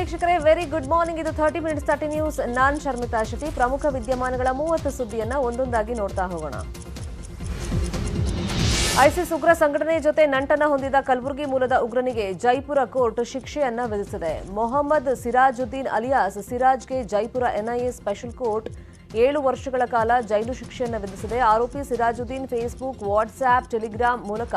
ವೀಕ್ಷಕರೇ, very good morning. ಇದು 30 minutes 30 news. ನಾನ್ ಶರ್ಮಿತಾ ಶೆಟ್ಟಿ. ಪ್ರಮುಖ ವಿದ್ಯಮಾನಗಳ 30 ಸುದ್ದಿಯನ್ನ ಒಂದೊಂದಾಗಿ ನೋಡ್ತಾ ಹೋಗೋಣ. ಐಸಿಸ್ ಉಗ್ರ ಸಂಘಟನೆ ಜೊತೆ ನಂಟನ ಹೊಂದಿದ ಕಲಬುರಗಿ ಮೂಲದ ಉಗ್ರನಿಗೆ ಜೈಪುರ ಕೋರ್ಟ್ ಶಿಕ್ಷೆಯನ್ನ ವಿಧಿಸಿದೆ. ಮೊಹಮ್ಮದ್ ಸಿರಾಜುದ್ದೀನ್ ಅಲಿಯಾಸ್ ಸಿರಾಜ್ಗೆ ಜೈಪುರ ಎನ್ಐಎ ಸ್ಪೆಷಲ್ ಕೋರ್ಟ್ 7 ವರ್ಷಗಳ ಕಾಲ ಜೈಲು ಶಿಕ್ಷೆಯನ್ನು ವಿಧಿಸಿದೆ. ಆರೋಪಿ ಸಿರಾಜುದ್ದೀನ್ ಫೇಸ್ಬುಕ್, ವಾಟ್ಸ್ಆಪ್, ಟೆಲಿಗ್ರಾಂ ಮೂಲಕ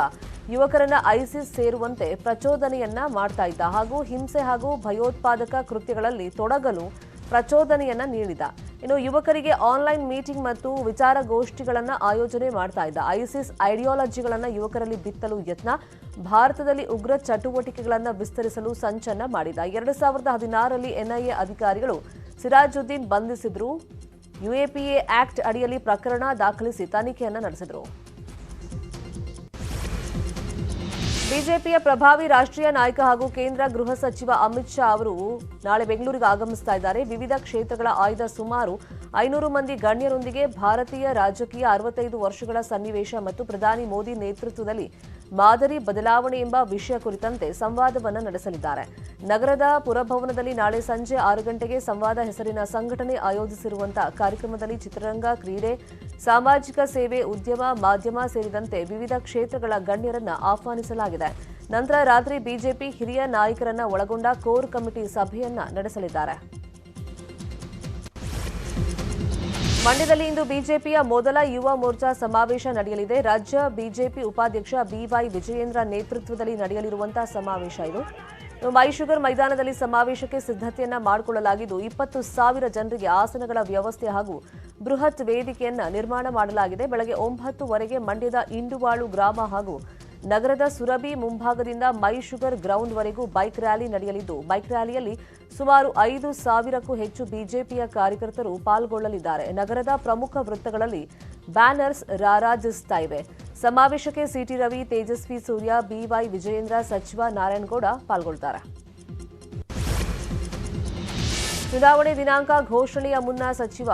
ಯುವಕರನ್ನ ಐಸಿಸ್ ಸೇರುವಂತೆ ಪ್ರಚೋದನೆಯನ್ನ ಮಾಡ್ತಾ ಇದ್ದ ಹಾಗೂ ಹಿಂಸೆ ಹಾಗೂ ಭಯೋತ್ಪಾದಕ ಕೃತ್ಯಗಳಲ್ಲಿ ತೊಡಗಲು ಪ್ರಚೋದನೆಯನ್ನ ನೀಡಿದ. ಇನ್ನು ಯುವಕರಿಗೆ ಆನ್ಲೈನ್ ಮೀಟಿಂಗ್ ಮತ್ತು ವಿಚಾರಗೋಷ್ಠಿಗಳನ್ನ ಆಯೋಜನೆ ಮಾಡ್ತಾ ಇದ್ದ. ಐಸಿಸ್ ಐಡಿಯಾಲಜಿಗಳನ್ನ ಯುವಕರಲ್ಲಿ ಬಿತ್ತಲು ಯತ್ನ, ಭಾರತದಲ್ಲಿ ಉಗ್ರ ಚಟುವಟಿಕೆಗಳನ್ನು ವಿಸ್ತರಿಸಲು ಸಂಚನ್ನ ಮಾಡಿದ. 2016ರಲ್ಲಿ ಎನ್ಐಎ ಅಧಿಕಾರಿಗಳು ಸಿರಾಜುದ್ದೀನ್ ಬಂಧಿಸಿದ್ರು. ಯುಎಪಿಎ ಆಕ್ಟ್ ಅಡಿಯಲ್ಲಿ ಪ್ರಕರಣ ದಾಖಲಿಸಿ ತನಿಖೆಯನ್ನು ನಡೆಸಿದರು. ಬಿಜೆಪಿಯ ಪ್ರಭಾವಿ ರಾಷ್ಟ್ರೀಯ ನಾಯಕ ಹಾಗೂ ಕೇಂದ್ರ ಗೃಹ ಸಚಿವ ಅಮಿತ್ ಶಾ ಅವರು ನಾಳೆ ಬೆಂಗಳೂರಿಗೆ ಆಗಮಿಸ್ತಾ ಇದ್ದಾರೆ. ವಿವಿಧ ಕ್ಷೇತ್ರಗಳ ಆಯ್ದ ಸುಮಾರು 500 ಮಂದಿ ಗಣ್ಯರೊಂದಿಗೆ ಭಾರತೀಯ ರಾಜಕೀಯ 65 ವರ್ಷಗಳ ಸನ್ನಿವೇಶ ಮತ್ತು ಪ್ರಧಾನಿ ಮೋದಿ ನೇತೃತ್ವದಲ್ಲಿ ಮಾದರಿ ಬದಲಾವಣೆ ಎಂಬ ವಿಷಯ ಕುರಿತಂತೆ ಸಂವಾದವನ್ನು ನಡೆಸಲಿದ್ದಾರೆ. ನಗರದ ಪುರಭವನದಲ್ಲಿ ನಾಳೆ ಸಂಜೆ 6 ಗಂಟೆಗೆ ಸಂವಾದ ಹೆಸರಿನ ಸಂಘಟನೆ ಆಯೋಜಿಸಿರುವಂತಹ ಕಾರ್ಯಕ್ರಮದಲ್ಲಿ ಚಿತ್ರರಂಗ, ಕ್ರೀಡೆ, ಸಾಮಾಜಿಕ ಸೇವೆ, ಉದ್ಯಮ, ಮಾಧ್ಯಮ ಸೇರಿದಂತೆ ವಿವಿಧ ಕ್ಷೇತ್ರಗಳ ಗಣ್ಯರನ್ನ ಆಹ್ವಾನಿಸಲಾಗಿದೆ. ನಂತರ ರಾತ್ರಿ ಬಿಜೆಪಿ ಹಿರಿಯ ನಾಯಕರನ್ನ ಒಳಗೊಂಡ ಕೋರ್ ಕಮಿಟಿ ಸಭೆಯನ್ನ ನಡೆಸಲಿದ್ದಾರೆ. ಮಂಡ್ಯದಲ್ಲಿ ಇಂದು ಬಿಜೆಪಿಯ ಮೊದಲ ಯುವ ಮೋರ್ಚಾ ಸಮಾವೇಶ ನಡೆಯಲಿದೆ. ರಾಜ್ಯ ಬಿಜೆಪಿ ಉಪಾಧ್ಯಕ್ಷ ಬಿವೈ ವಿಜಯೇಂದ್ರ ನೇತೃತ್ವದಲ್ಲಿ ನಡೆಯಲಿರುವಂತಹ ಸಮಾವೇಶ ಇದು. ಮೈಶುಗರ್ ಮೈದಾನದಲ್ಲಿ ಸಮಾವೇಶಕ್ಕೆ ಸಿದ್ಧತೆಯನ್ನ ಮಾಡಿಕೊಳ್ಳಲಾಗಿದ್ದು 20,000 ಜನರಿಗೆ ಆಸನಗಳ ವ್ಯವಸ್ಥೆ ಹಾಗೂ ಬೃಹತ್ ವೇದಿಕೆಯನ್ನ ನಿರ್ಮಾಣ ಮಾಡಲಾಗಿದೆ. ಬೆಳಗ್ಗೆ 9:00ವರೆಗೆ ಮಂಡ್ಯದ ಇಂಡುವಾಳು ಗ್ರಾಮ ಹಾಗೂ ನಗರದ ಸುರಭಿ ಮುಂಭಾಗದಿಂದ ಮೈಶುಗರ್ ಗ್ರೌಂಡ್ವರೆಗೂ ಬೈಕ್ ರ್ಯಾಲಿ ನಡೆಯಲಿದ್ದು, ಬೈಕ್ ರ್ಯಾಲಿಯಲ್ಲಿ ಸುಮಾರು 5,000ಕ್ಕೂ ಹೆಚ್ಚು ಬಿಜೆಪಿಯ ಕಾರ್ಯಕರ್ತರು ಪಾಲ್ಗೊಳ್ಳಲಿದ್ದಾರೆ. ನಗರದ ಪ್ರಮುಖ ವೃತ್ತಗಳಲ್ಲಿ ಬ್ಯಾನರ್ಸ್ ರಾರಾಜಿಸ್ತಾ ಇವೆ. ಸಮಾವೇಶಕ್ಕೆ ಸಿಟಿ ರವಿ, ತೇಜಸ್ವಿ ಸೂರ್ಯ, ಬಿವೈ ವಿಜಯೇಂದ್ರ, ಸಚಿವ ನಾರಾಯಣಗೌಡ ಪಾಲ್ಗೊಳ್ಳುತ್ತಾರೆ. ಚುನಾವಣೆ ದಿನಾಂಕ ಘೋಷಣೆಯ ಮುನ್ನ ಸಚಿವ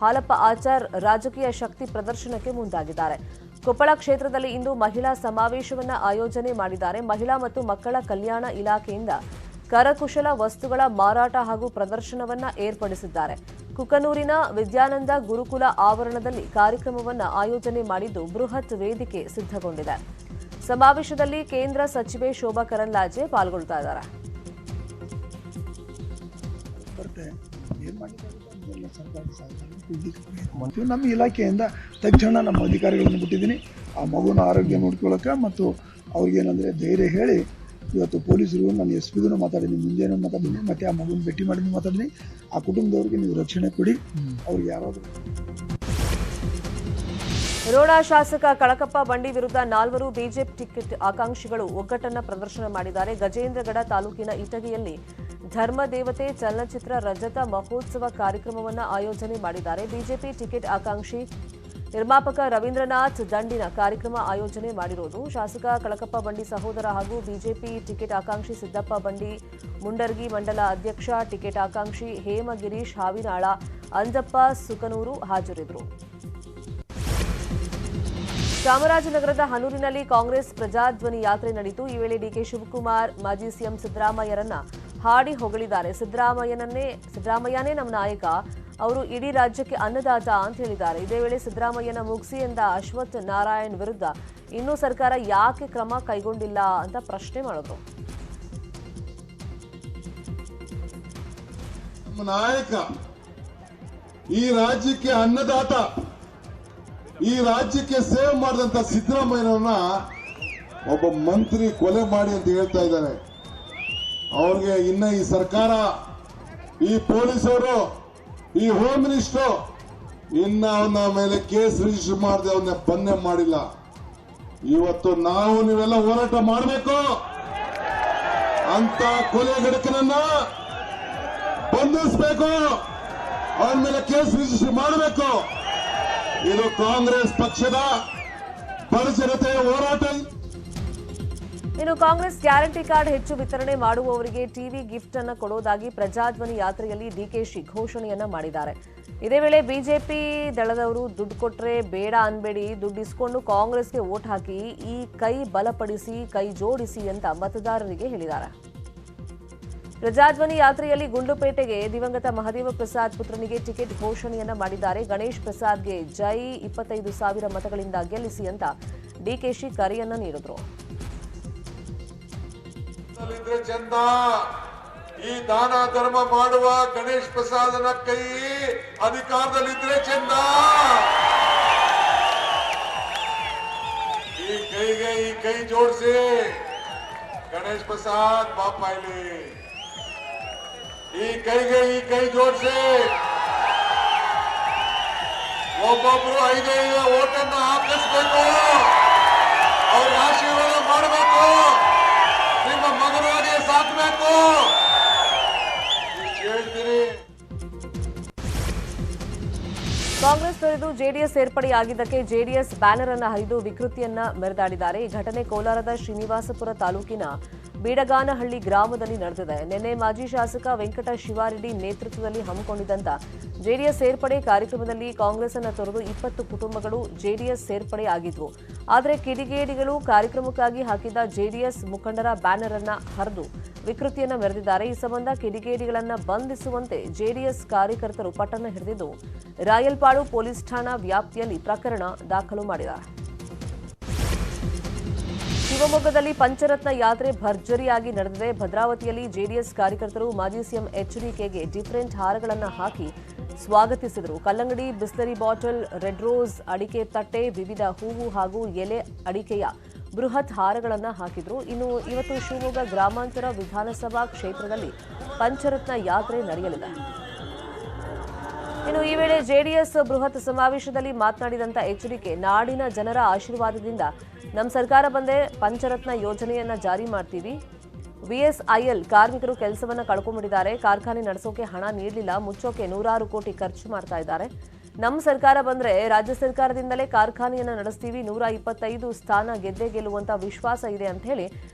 ಹಾಲಪ್ಪ ಆಚಾರ್ ರಾಜಕೀಯ ಶಕ್ತಿ ಪ್ರದರ್ಶನಕ್ಕೆ ಮುಂದಾಗಿದ್ದಾರೆ. ಕೊಪ್ಪಳ ಕ್ಷೇತ್ರದಲ್ಲಿ ಇಂದು ಮಹಿಳಾ ಸಮಾವೇಶವನ್ನು ಆಯೋಜನೆ ಮಾಡಿದ್ದಾರೆ. ಮಹಿಳಾ ಮತ್ತು ಮಕ್ಕಳ ಕಲ್ಯಾಣ ಇಲಾಖೆಯಿಂದ ಕರಕುಶಲ ವಸ್ತುಗಳ ಮಾರಾಟ ಹಾಗೂ ಪ್ರದರ್ಶನವನ್ನ ಏರ್ಪಡಿಸಿದ್ದಾರೆ. ಕುಕನೂರಿನ ವಿದ್ಯಾನಂದ ಗುರುಕುಲ ಆವರಣದಲ್ಲಿ ಕಾರ್ಯಕ್ರಮವನ್ನು ಆಯೋಜನೆ ಮಾಡಿದ್ದು ಬೃಹತ್ ವೇದಿಕೆ ಸಿದ್ಧಗೊಂಡಿದೆ. ಸಮಾವೇಶದಲ್ಲಿ ಕೇಂದ್ರ ಸಚಿವೆ ಶೋಭಾ ಕರಂದ್ಲಾಜೆ ಪಾಲ್ಗೊಳ್ತಾ ಇದ್ದಾರೆ. ನಮ್ಮ ಇಲಾಖೆಯಿಂದ ತಕ್ಷಣ ನಮ್ಮ ಅಧಿಕಾರಿಗಳನ್ನು ಬಿಟ್ಟಿದ್ದೀನಿ. ಆ ಮಗುನ ಆರೋಗ್ಯ ನೋಡ್ಕೊಳ್ಳೋಕೆ ಮತ್ತು ಅವ್ರಿಗೇನಂದರೆ ಧೈರ್ಯ ಹೇಳಿ ಇವತ್ತು ಪೊಲೀಸರು ನಾನು ಎಸ್ಪಿಗೂ ಮಾತಾಡಿದ್ದೀನಿ, ಮುಂಜಾನೆ ಮಾತಾಡಿದ್ದೀನಿ, ಮತ್ತು ಆ ಮಗುನ ಭೇಟಿ ಮಾಡಿದ್ದೀನಿ ಮಾತಾಡಿದ್ದೀನಿ. ಆ ಕುಟುಂಬದವ್ರಿಗೆ ನೀವು ರಕ್ಷಣೆ ಕೊಡಿ. ಅವ್ರಿಗೆ ಯಾರಾದರೂ ರೋಣ ಶಾಸಕ ಕಳಕಪ್ಪ ಬಂಡಿ ವಿರುದ್ಧ 4 ಬಿಜೆಪಿ ಟಿಕೆಟ್ ಆಕಾಂಕ್ಷಿಗಳು ಒಗ್ಗಟ್ಟನ್ನ ಪ್ರದರ್ಶನ ಮಾಡಿದ್ದಾರೆ. ಗಜೇಂದ್ರಗಡ ತಾಲೂಕಿನ ಇಟಗಿಯಲ್ಲಿ ಧರ್ಮದೇವತೆ ಚಲನಚಿತ್ರ ರಜತ ಮಹೋತ್ಸವ ಕಾರ್ಯಕ್ರಮವನ್ನು ಆಯೋಜನೆ ಮಾಡಿದ್ದಾರೆ. ಬಿಜೆಪಿ ಟಿಕೆಟ್ ಆಕಾಂಕ್ಷಿ ನಿರ್ಮಾಪಕ ರವೀಂದ್ರನಾಥ್ ದಂಡಿನ ಕಾರ್ಯಕ್ರಮ ಆಯೋಜನೆ ಮಾಡಿರುವುದು. ಶಾಸಕ ಕಳಕಪ್ಪ ಬಂಡಿ ಸಹೋದರ ಹಾಗೂ ಬಿಜೆಪಿ ಟಿಕೆಟ್ ಆಕಾಂಕ್ಷಿ ಸಿದ್ದಪ್ಪ ಬಂಡಿ, ಮುಂಡರ್ಗಿ ಮಂಡಲ ಅಧ್ಯಕ್ಷ, ಟಿಕೆಟ್ ಆಕಾಂಕ್ಷಿ ಹೇಮಗಿರೀಶ್ ಹಾವಿನಾಳ, ಅಂಜಪ್ಪ ಸುಕನೂರು ಹಾಜರಿದ್ದರು. ಚಾಮರಾಜನಗರದ ಹನೂರಿನಲ್ಲಿ ಕಾಂಗ್ರೆಸ್ ಪ್ರಜಾಧ್ವನಿ ಯಾತ್ರೆ ನಡೆಯಿತು. ಈ ವೇಳೆ ಡಿಕೆ ಶಿವಕುಮಾರ್ ಮಾಜಿ ಸಿಎಂ ಸಿದ್ದರಾಮಯ್ಯರನ್ನ ಹಾಡಿ ಹೊಗಳಿದ್ದಾರೆ. ಸಿದ್ದರಾಮಯ್ಯನೇ ನಮ್ಮ ನಾಯಕ, ಅವರು ಇಡೀ ರಾಜ್ಯಕ್ಕೆ ಅನ್ನದಾತ ಅಂತ ಹೇಳಿದ್ದಾರೆ. ಇದೇ ವೇಳೆ ಸಿದ್ದರಾಮಯ್ಯನ ಮುಗಿಸಿ ಎಂದ ಅಶ್ವಥ್ ನಾರಾಯಣ್ ವಿರುದ್ಧ ಇನ್ನೂ ಸರ್ಕಾರ ಯಾಕೆ ಕ್ರಮ ಕೈಗೊಂಡಿಲ್ಲ ಅಂತ ಪ್ರಶ್ನೆ ಮಾಡಿದ್ರು. ನಮ್ಮ ನಾಯಕ, ಈ ರಾಜ್ಯಕ್ಕೆ ಅನ್ನದಾತ, ಈ ರಾಜ್ಯಕ್ಕೆ ಸೇವೆ ಮಾಡಿದಂತ ಸಿದ್ದರಾಮಯ್ಯನವನ್ನ ಒಬ್ಬ ಮಂತ್ರಿ ಕೊಲೆ ಮಾಡಿ ಅಂತ ಹೇಳ್ತಾ ಇದ್ದಾರೆ. ಅವ್ರಿಗೆ ಇನ್ನ ಈ ಸರ್ಕಾರ, ಈ ಪೊಲೀಸರು, ಈ ಹೋಮ್ ಮಿನಿಸ್ಟರ್ ಇನ್ನ ಅವನ ಮೇಲೆ ಕೇಸ್ ರಿಜಿಸ್ಟರ್ ಮಾಡದೆ ಅವನ್ನ ಬಂಧನ ಮಾಡಿಲ್ಲ. ಇವತ್ತು ನಾವು ನೀವೆಲ್ಲ ಹೋರಾಟ ಮಾಡಬೇಕು. ಅಂತ ಕೊಲೆ ಗಡಕನನ್ನ ಬಂಧಿಸಬೇಕು, ಅವನ ಮೇಲೆ ಕೇಸ್ ರಿಜಿಸ್ಟರ್ ಮಾಡಬೇಕು. ಇದು ಕಾಂಗ್ರೆಸ್ ಪಕ್ಷದ ಬಡಜನತೆಯ ಹೋರಾಟ. ಇನ್ನು ಕಾಂಗ್ರೆಸ್ ಗ್ಯಾರಂಟಿ ಕಾರ್ಡ್ ಹೆಚ್ಚು ವಿತರಣೆ ಮಾಡುವವರಿಗೆ ಟಿವಿ ಗಿಫ್ಟ್ ಅನ್ನು ಕೊಡೋದಾಗಿ ಪ್ರಜಾಧ್ವನಿ ಯಾತ್ರೆಯಲ್ಲಿ ಡಿಕೆಶಿ ಘೋಷಣೆಯನ್ನ ಮಾಡಿದ್ದಾರೆ. ಇದೇ ವೇಳೆ ಬಿಜೆಪಿ ದಳದವರು ದುಡ್ಡು ಕೊಟ್ರೆ ಬೇಡ ಅನ್ಬೇಡಿ, ದುಡ್ಡು ಇಸ್ಕೊಂಡು ಕಾಂಗ್ರೆಸ್ಗೆ ವೋಟ್ ಹಾಕಿ, ಈ ಕೈ ಬಲಪಡಿಸಿ, ಕೈ ಜೋಡಿಸಿ ಅಂತ ಮತದಾರರಿಗೆ ಹೇಳಿದ್ದಾರೆ. ಪ್ರಜಾಧ್ವನಿ ಯಾತ್ರೆಯಲ್ಲಿ ಗುಂಡ್ಲುಪೇಟೆಗೆ ದಿವಂಗತ ಮಹದೇವ ಪ್ರಸಾದ್ ಪುತ್ರನಿಗೆ ಟಿಕೆಟ್ ಘೋಷಣೆಯನ್ನ ಮಾಡಿದ್ದಾರೆ. ಗಣೇಶ್ ಪ್ರಸಾದ್ಗೆ ಜೈ 25,000 ಮತಗಳಿಂದ ಗೆಲ್ಲಿಸಿ ಅಂತ ಡಿಕೆಶಿ ಕರೆಯನ್ನ ನೀಡಿದ್ರು. ಈ ದಾನ ಧರ್ಮ ಮಾಡುವ ಗಣೇಶ್ ಪ್ರಸಾದನ ಕೈ ಅಧಿಕಾರದಲ್ಲಿದ್ರೆ ಚಂದ. ಈ ಕೈ ಜೋಡಿಸಿ ಗಣೇಶ್ ಪ್ರಸಾದ್ ಪಾಪ ಇಲ್ಲಿ ಈ ಕೈ ಜೋಡಿಸಿ ಒಬ್ಬೊಬ್ರು 5 ಓಟನ್ನ ಹಾಕಿಸ್ಬೇಕು. ಅವ್ರಿಗೆ ಆಶೀರ್ವಾದ ಮಾಡಬೇಕು. ನಿಮ್ಮ ಮಗನಾಗಿ ಸಾಕಬೇಕು ಹೇಳ್ತೀರಿ. ಕಾಂಗ್ರೆಸ್ ತೊರೆದು ಜೆಡಿಎಸ್ ಸೇರ್ಪಡೆಯಾಗಿದ್ದಕ್ಕೆ ಜೆಡಿಎಸ್ ಬ್ಯಾನರ್ ಅನ್ನು ಹರಿದು ವಿಕೃತಿಯನ್ನ ಮೆರೆದಾಡಿದ್ದಾರೆ. ಈ ಘಟನೆ ಕೋಲಾರದ ಶ್ರೀನಿವಾಸಪುರ ತಾಲೂಕಿನ ಬೀಡಗಾನಹಳ್ಳಿ ಗ್ರಾಮದಲ್ಲಿ ನಡೆದಿದೆ. ನಿನ್ನೆ ಮಾಜಿ ಶಾಸಕ ವೆಂಕಟ ಶಿವಾರೆಡ್ಡಿ ನೇತೃತ್ವದಲ್ಲಿ ಹಮ್ಮಿಕೊಂಡಿದ್ದಂತ ಜೆಡಿಎಸ್ ಸೇರ್ಪಡೆ ಕಾರ್ಯಕ್ರಮದಲ್ಲಿ ಕಾಂಗ್ರೆಸ್ ಅನ್ನು ತೊರೆದು 20 ಕುಟುಂಬಗಳು ಜೆಡಿಎಸ್ ಸೇರ್ಪಡೆಯಾಗಿದ್ವು. ಆದರೆ ಕಿಡಿಗೇಡಿಗಳು ಕಾರ್ಯಕ್ರಮಕ್ಕಾಗಿ ಹಾಕಿದ್ದ ಜೆಡಿಎಸ್ ಮುಖಂಡರ ಬ್ಯಾನರ್ ಅನ್ನ ಹರಿದು ವಿಕೃತಿಯನ್ನ ಮೆರೆದಿದ್ದಾರೆ. ಈ ಸಂಬಂಧ ಕಿಡಿಗೇಡಿಗಳನ್ನ ಬಂಧಿಸುವಂತೆ ಜೆಡಿಎಸ್ ಕಾರ್ಯಕರ್ತರು ಪಟ್ಟಣ ಹಿಡಿದಿದ್ದು ರಾಯಲ್ಪಾಡು ಪೊಲೀಸ್ ಠಾಣಾ ವ್ಯಾಪ್ತಿಯಲ್ಲಿ ಪ್ರಕರಣ ದಾಖಲು ಮಾಡಿದ್ದಾರೆ. ಶಿವಮೊಗ್ಗದಲ್ಲಿ ಪಂಚರತ್ನ ಯಾತ್ರೆ ಭರ್ಜರಿಯಾಗಿ ನಡೆದಿದೆ. ಭದ್ರಾವತಿಯಲ್ಲಿ ಜೆಡಿಎಸ್ ಕಾರ್ಯಕರ್ತರು ಮಾಜಿ ಸಿಎಂ ಎಚ್ಡಿಕೆಗೆ ಡಿಫರೆಂಟ್ ಹಾರಗಳನ್ನು ಹಾಕಿ ಸ್ವಾಗತಿಸಿದರು. ಕಲ್ಲಂಗಡಿ, ಬಿಸ್ಲರಿ ಬಾಟಲ್, ರೆಡ್ ರೋಸ್, ಅಡಿಕೆ ತಟ್ಟೆ, ವಿವಿಧ ಹೂವು ಹಾಗೂ ಎಲೆ ಅಡಿಕೆಯ ಬೃಹತ್ ಹಾರಗಳನ್ನು ಹಾಕಿದ್ರು. ಇನ್ನು ಇವತ್ತು ಶಿವಮೊಗ್ಗ ಗ್ರಾಮಾಂತರ ವಿಧಾನಸಭಾ ಕ್ಷೇತ್ರದಲ್ಲಿ ಪಂಚರತ್ನ ಯಾತ್ರೆ ನಡೆಯಲಿದೆ. ಇನ್ನು ಈ ವೇಳೆ ಜೆಡಿಎಸ್ ಬೃಹತ್ ಸಮಾವೇಶದಲ್ಲಿ ಮಾತನಾಡಿದಂತ ಎಚ್ಡಿಕೆ, ನಾಡಿನ ಜನರ ಆಶೀರ್ವಾದದಿಂದ ನಮ್ಮ ಸರ್ಕಾರ ಬಂದೇ ಪಂಚರತ್ನ ಯೋಜನೆಯನ್ನ ಜಾರಿ ಮಾಡ್ತೀವಿ. ವಿಎಸ್ಐಎಲ್ ಕಾರ್ಮಿಕರು ಕೆಲಸವನ್ನ ಕಳ್ಕೊಂಡ್ಬಿಟ್ಟಿದ್ದಾರೆ. ಕಾರ್ಖಾನೆ ನಡೆಸೋಕೆ ಹಣ ನೀಡಲಿಲ್ಲ, ಮುಚ್ಚೋಕೆ 100 ಕೋಟಿ ಖರ್ಚು ಮಾಡ್ತಾ ಇದ್ದಾರೆ. ನಮ್ಮ ಸರ್ಕಾರ ಬಂದ್ರೆ ರಾಜ್ಯ ಸರ್ಕಾರದಿಂದಲೇ ಕಾರ್ಖಾನೆಯನ್ನ ನಡೆಸ್ತೀವಿ. 125 ಸ್ಥಾನ ಗೆದ್ದೇ ಗೆಲ್ಲುವಂತ ವಿಶ್ವಾಸ ಇದೆ ಅಂತ ಹೇಳಿ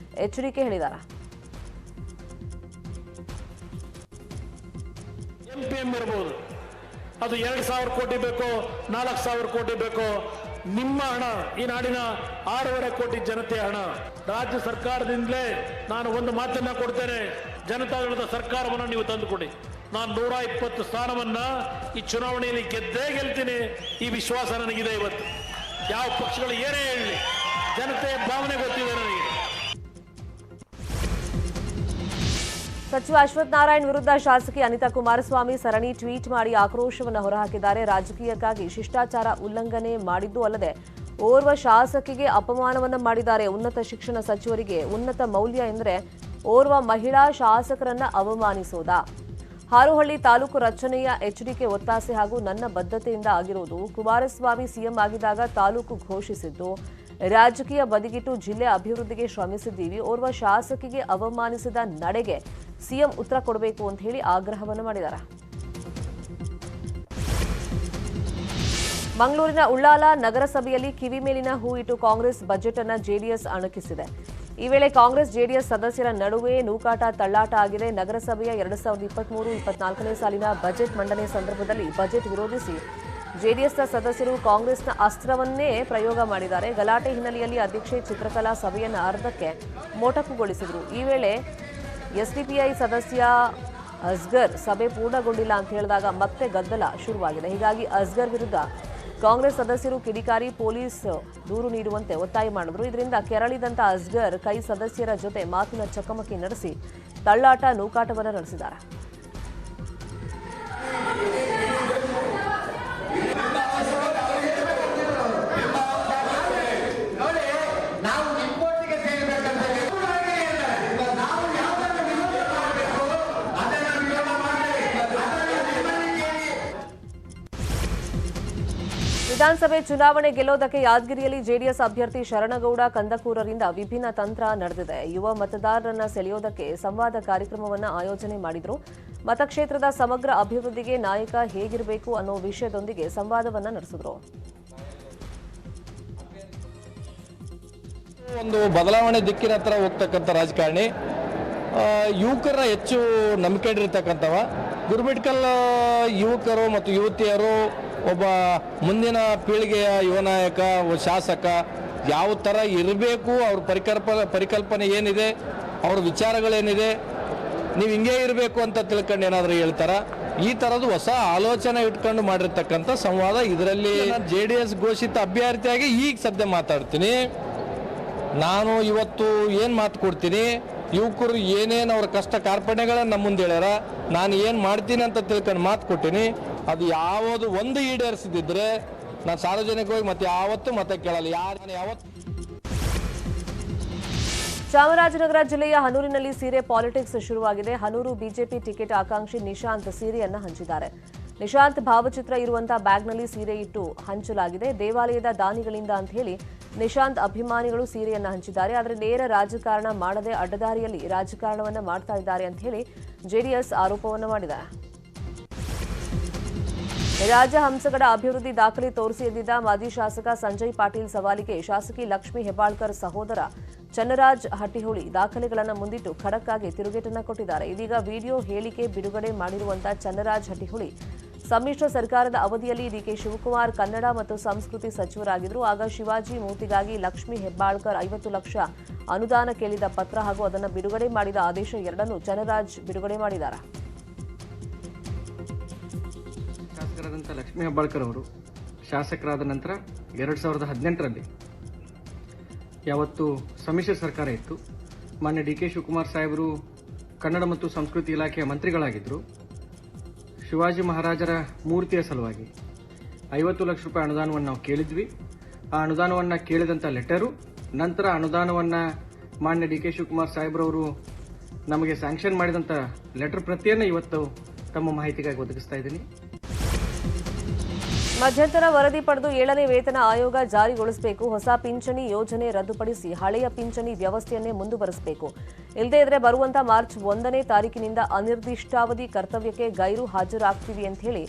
ಎಚ್ಡಿಕೆ ಹೇಳಿದ್ದಾರೆ. ಅದು 2,000 ಕೋಟಿ ಬೇಕೋ 4,000 ಕೋಟಿ ಬೇಕೋ, ನಿಮ್ಮ ಹಣ, ಈ ನಾಡಿನ 6.5 ಕೋಟಿ ಜನತೆಯ ಹಣ. ರಾಜ್ಯ ಸರ್ಕಾರದಿಂದಲೇ ನಾನು ಒಂದು ಮಾತನ್ನ ಕೊಡ್ತೇನೆ, ಜನತಾದಳದ ಸರ್ಕಾರವನ್ನು ನೀವು ತಂದುಕೊಡಿ. ನಾನು 120 ಸ್ಥಾನವನ್ನ ಈ ಚುನಾವಣೆಯಲ್ಲಿ ಗೆದ್ದೇ ಗೆಲ್ತೀನಿ. ಈ ವಿಶ್ವಾಸ ನನಗಿದೆ. ಇವತ್ತು ಯಾವ ಪಕ್ಷಗಳು ಏನೇ ಹೇಳಲಿ, ಜನತೆಯ ಭಾವನೆ ಗೊತ್ತಿದೆ ನನಗೆ. ಸಚಿವ ಅಶ್ವಥ್ ನಾರಾಯಣ್ ವಿರುದ್ಧ ಶಾಸಕಿ ಅನಿತಾ ಕುಮಾರಸ್ವಾಮಿ ಸರಣಿ ಟ್ವೀಟ್ ಮಾಡಿ ಆಕ್ರೋಶವನ್ನು ಹೊರಹಾಕಿದ್ದಾರೆ. ರಾಜಕೀಯಕ್ಕಾಗಿ ಶಿಷ್ಟಾಚಾರ ಉಲ್ಲಂಘನೆ ಮಾಡಿದ್ದು ಅಲ್ಲದೆ ಓರ್ವ ಶಾಸಕಿಗೆ ಅಪಮಾನವನ್ನ ಮಾಡಿದ್ದಾರೆ. ಉನ್ನತ ಶಿಕ್ಷಣ ಸಚಿವರಿಗೆ ಉನ್ನತ ಮೌಲ್ಯ ಎಂದರೆ ಓರ್ವ ಮಹಿಳಾ ಶಾಸಕರನ್ನ ಅವಮಾನಿಸೋದಾ? ಹಾರೋಹಳ್ಳಿ ತಾಲೂಕು ರಚನೆಯ ಎಚ್ಡಿಕೆ ಒತ್ತಾಸೆ ಹಾಗೂ ನನ್ನ ಬದ್ಧತೆಯಿಂದ ಆಗಿರುವುದು. ಕುಮಾರಸ್ವಾಮಿ ಸಿಎಂ ಆಗಿದ್ದಾಗ ತಾಲೂಕು ಘೋಷಿಸಿದ್ದು, ರಾಜಕೀಯ ಬದಿಗಿಟ್ಟು ಜಿಲ್ಲೆ ಅಭಿವೃದ್ಧಿಗೆ ಶ್ರಮಿಸಿದ್ದೀವಿ. ಓರ್ವ ಶಾಸಕಿಗೆ ಅವಮಾನಿಸಿದ ನಡೆಗೆ ಸಿಎಂ ಉತ್ತರ ಕೊಡಬೇಕು ಅಂತ ಹೇಳಿ ಆಗ್ರಹವನ್ನು ಮಾಡಿದ್ದಾರೆ. ಮಂಗಳೂರಿನ ಉಳ್ಳಾಲ ನಗರಸಭೆಯಲ್ಲಿ ಕಿವಿ ಮೇಲಿನ ಹೂ ಇಟ್ಟು ಕಾಂಗ್ರೆಸ್ ಬಜೆಟ್ ಅನ್ನು ಜೆಡಿಎಸ್ ಅಣಕಿಸಿದೆ. ಈ ವೇಳೆ ಕಾಂಗ್ರೆಸ್ ಜೆಡಿಎಸ್ ಸದಸ್ಯರ ನಡುವೆ ನೂಕಾಟ ತಳ್ಳಾಟ ಆಗಿದೆ. ನಗರಸಭೆಯ 2023-24ನೇ ಸಾಲಿನ ಬಜೆಟ್ ಮಂಡನೆ ಸಂದರ್ಭದಲ್ಲಿ ಬಜೆಟ್ ವಿರೋಧಿಸಿ ಜೆಡಿಎಸ್ನ ಸದಸ್ಯರು ಕಾಂಗ್ರೆಸ್ನ ಅಸ್ತ್ರವನ್ನೇ ಪ್ರಯೋಗ ಮಾಡಿದ್ದಾರೆ. ಗಲಾಟೆ ಹಿನ್ನೆಲೆಯಲ್ಲಿ ಅಧ್ಯಕ್ಷೆ ಚಿತ್ರಕಲಾ ಸಭೆಯನ್ನು ಅರ್ಧಕ್ಕೆ ಮೊಟಕುಗೊಳಿಸಿದರು. ಈ ವೇಳೆ ಎಸ್ಡಿಪಿಐ ಸದಸ್ಯ ಅಸ್ಗರ್ ಸಭೆ ಪೂರ್ಣಗೊಂಡಿಲ್ಲ ಅಂತ ಹೇಳಿದಾಗ ಮತ್ತೆ ಗದ್ದಲ ಶುರುವಾಗಿದೆ. ಹೀಗಾಗಿ ಅಸ್ಗರ್ ವಿರುದ್ಧ ಕಾಂಗ್ರೆಸ್ ಸದಸ್ಯರು ಕಿಡಿಕಾರಿ ಪೊಲೀಸ್ ದೂರು ನೀಡುವಂತೆ ಒತ್ತಾಯ ಮಾಡಿದ್ರು. ಇದರಿಂದ ಕೆರಳಿದಂತ ಅಸ್ಗರ್ ಕೈ ಸದಸ್ಯರ ಜೊತೆ ಮಾತಿನ ಚಕಮಕಿ ನಡೆಸಿ ತಳ್ಳಾಟ ನೂಕಾಟವನ್ನು ನಡೆಸಿದ್ದಾರೆ. ವಿಧಾನಸಭೆ ಚುನಾವಣೆ ಗೆಲ್ಲೋದಕ್ಕೆ ಯಾದಗಿರಿಯಲ್ಲಿ ಜೆಡಿಎಸ್ ಅಭ್ಯರ್ಥಿ ಶರಣಗೌಡ ಕಂದಕೂರರಿಂದ ವಿಭಿನ್ನ ತಂತ್ರ ನಡೆದಿದೆ. ಯುವ ಮತದಾರರನ್ನ ಸೆಳೆಯೋದಕ್ಕೆ ಸಂವಾದ ಕಾರ್ಯಕ್ರಮವನ್ನು ಆಯೋಜನೆ ಮಾಡಿದ್ರು. ಮತಕ್ಷೇತ್ರದ ಸಮಗ್ರ ಅಭಿವೃದ್ಧಿಗೆ ನಾಯಕ ಹೇಗಿರಬೇಕು ಅನ್ನೋ ವಿಷಯದೊಂದಿಗೆ ಸಂವಾದವನ್ನ ನಡೆಸಿದ್ರು. ಒಂದು ಬದಲಾವಣೆ ದಿಕ್ಕಿನ ಹತ್ರ ಹೋಗ್ತಕ್ಕಂಥ ರಾಜಕಾರಣಿ, ಯುವಕರ ಹೆಚ್ಚು ನಂಬಿಕೆ ಇಟ್ಟಿರ್ತಕ್ಕಂಥವ. ಗುರುಮಿಟ್ಕಲ್ ಯುವಕರು ಮತ್ತು ಯುವತಿಯರು ಒಬ್ಬ ಮುಂದಿನ ಪೀಳಿಗೆಯ ಯುವ ನಾಯಕ, ಶಾಸಕ ಯಾವ ಥರ ಇರಬೇಕು, ಅವ್ರ ಪರಿಕಲ್ಪನೆ ಏನಿದೆ, ಅವ್ರ ವಿಚಾರಗಳೇನಿದೆ, ನೀವು ಹಿಂಗೆ ಇರಬೇಕು ಅಂತ ತಿಳ್ಕೊಂಡು ಏನಾದರೂ ಹೇಳ್ತಾರ? ಈ ಥರದ್ದು ಹೊಸ ಆಲೋಚನೆ ಇಟ್ಕೊಂಡು ಮಾಡಿರ್ತಕ್ಕಂಥ ಸಂವಾದ. ಇದರಲ್ಲಿ JDS ಘೋಷಿತ ಅಭ್ಯರ್ಥಿಯಾಗಿ ಈಗ ಸದ್ಯ ಮಾತಾಡ್ತೀನಿ. ನಾನು ಇವತ್ತು ಏನು ಮಾತು ಕೊಡ್ತೀನಿ, ಯುವಕರು ಏನೇನು ಅವ್ರ ಕಷ್ಟ ಕಾರ್ಪಣ್ಯಗಳನ್ನ ನಮ್ಮ ಮುಂದೆ ಹೇಳ್ಯಾರ, ನಾನು ಏನು ಮಾಡ್ತೀನಿ ಅಂತ ತಿಳ್ಕೊಂಡು ಮಾತು ಕೊಟ್ಟಿನಿ. ಅದು ಯಾವುದು ಒಂದು ಈಡೇರಿಸಿದ್ರೆ ನಾನು ಸಾರ್ವಜನಿಕವಾಗಿ ಮತ್ತೆ ಯಾವತ್ತೂ ಮತ ಕೇಳಲ್ಲ. ಯಾವತ್ತು ಚಾಮರಾಜನಗರ ಜಿಲ್ಲೆಯ ಹನೂರಿನಲ್ಲಿ ಸೀರೆ ಪಾಲಿಟಿಕ್ಸ್ ಶುರುವಾಗಿದೆ. ಹನೂರು ಬಿಜೆಪಿ ಟಿಕೆಟ್ ಆಕಾಂಕ್ಷಿ ನಿಶಾಂತ್ ಸೀರೆಯನ್ನ ಹಂಚಿದ್ದಾರೆ. ನಿಶಾಂತ್ ಭಾವಚಿತ್ರ ಇರುವಂತಹ ಬ್ಯಾಗ್ನಲ್ಲಿ ಸೀರೆ ಇಟ್ಟು ಹಂಚಲಾಗಿದೆ. ದೇವಾಲಯದ ದಾನಿಗಳಿಂದ ಅಂತ ಹೇಳಿ ನಿಶಾಂತ್ ಅಭಿಮಾನಿಗಳು ಸೀರೆಯನ್ನ ಹಂಚಿದ್ದಾರೆ. ಆದರೆ ನೇರ ರಾಜಕಾರಣ ಮಾಡದೆ ಅಡ್ಡದಾರಿಯಲ್ಲಿ ರಾಜಕಾರಣವನ್ನ ಮಾಡ್ತಾ ಇದ್ದಾರೆ ಅಂತ ಹೇಳಿ ಜೆಡಿಎಸ್ ಆರೋಪವನ್ನು ಮಾಡಿದೆ. ರಾಜ್ಯ ಹಂಸಗಡ ಅಭಿವೃದ್ಧಿ ದಾಖಲೆ ತೋರಿಸಿ ಎಂದಿದ್ದ ಮಾಜಿ ಶಾಸಕ ಸಂಜಯ್ ಪಾಟೀಲ್ ಸವಾಲಿಗೆ ಶಾಸಕಿ ಲಕ್ಷ್ಮೀ ಹೆಬ್ಬಾಳ್ಕರ್ ಸಹೋದರ ಚನ್ನರಾಜ್ ಹಟ್ಟಿಹೊಳಿ ದಾಖಲೆಗಳನ್ನು ಮುಂದಿಟ್ಟು ಖಡಕ್ ಆಗಿ ತಿರುಗೇಟನ್ನ ಕೊಟ್ಟಿದ್ದಾರೆ. ಇದೀಗ ವಿಡಿಯೋ ಹೇಳಿಕೆ ಬಿಡುಗಡೆ ಮಾಡಿರುವಂತಹ ಚನ್ನರಾಜ್ ಹಟ್ಟಿಹೊಳಿ, ಸಮ್ಮಿಶ್ರ ಸರ್ಕಾರದ ಅವಧಿಯಲ್ಲಿ ಡಿಕೆ ಶಿವಕುಮಾರ್ ಕನ್ನಡ ಮತ್ತು ಸಂಸ್ಕೃತಿ ಸಚಿವರಾಗಿದ್ದರು. ಆಗ ಶಿವಾಜಿ ಮೂರ್ತಿಗಾಗಿ ಲಕ್ಷ್ಮೀ ಹೆಬ್ಬಾಳ್ಕರ್ 50 ಲಕ್ಷ ಅನುದಾನ ಕೇಳಿದ ಪತ್ರ ಹಾಗೂ ಅದನ್ನು ಬಿಡುಗಡೆ ಮಾಡಿದ ಆದೇಶ ಎರಡನ್ನೂ ಚನ್ನರಾಜ್ ಬಿಡುಗಡೆ ಮಾಡಿದ್ದಾರೆ. ಶಾಸಕರಾದಂಥ ಲಕ್ಷ್ಮೀ ಹೆಬ್ಬಾಳ್ಕರ್ ಅವರು ಶಾಸಕರಾದ ನಂತರ 2018ರಲ್ಲಿ ಯಾವತ್ತು ಸಮ್ಮಿಶ್ರ ಸರ್ಕಾರ ಇತ್ತು, ಮಾನ್ಯ ಡಿಕೆ ಶಿವಕುಮಾರ್ ಸಾಹೇಬರು ಕನ್ನಡ ಮತ್ತು ಸಂಸ್ಕೃತಿ ಇಲಾಖೆಯ ಮಂತ್ರಿಗಳಾಗಿದ್ದರು. ಶಿವಾಜಿ ಮಹಾರಾಜರ ಮೂರ್ತಿಯ ಸಲುವಾಗಿ 50 ಲಕ್ಷ ರೂಪಾಯಿ ಅನುದಾನವನ್ನು ನಾವು ಕೇಳಿದ್ವಿ. ಆ ಅನುದಾನವನ್ನು ಕೇಳಿದಂಥ ಲೆಟರು, ನಂತರ ಅನುದಾನವನ್ನು ಮಾನ್ಯ ಡಿಕೆ ಶಿವಕುಮಾರ್ ಸಾಹೇಬ್ರವರು ನಮಗೆ ಸ್ಯಾಂಕ್ಷನ್ ಮಾಡಿದಂಥ ಲೆಟರ್ ಪ್ರತಿಯನ್ನು ಇವತ್ತು ತಮ್ಮ ಮಾಹಿತಿಗಾಗಿ ಒದಗಿಸ್ತಾ ಇದ್ದೀನಿ. ಮಧ್ಯಂತರ ವರದಿ ಪಡೆದು 7ನೇ ವೇತನ ಆಯೋಗ ಜಾರಿಗೊಳಿಸಬೇಕು. ಹೊಸ ಪಿಂಚಣಿ ಯೋಜನೆ ರದ್ದುಪಡಿಸಿ ಹಳೆಯ ಪಿಂಚಣಿ ವ್ಯವಸ್ಥೆಯನ್ನೇ ಮುಂದುವರೆಸಬೇಕು. ಇಲ್ಲದೇ ಇದ್ರೆ ಬರುವಂತ ಮಾರ್ಚ್ 1ನೇ ತಾರೀಕಿನಿಂದ ಅನಿರ್ದಿಷ್ಟಾವಧಿ ಕರ್ತವ್ಯಕ್ಕೆ ಗೈರು ಹಾಜರಾಗ್ತೀವಿ ಅಂತ ಹೇಳಿ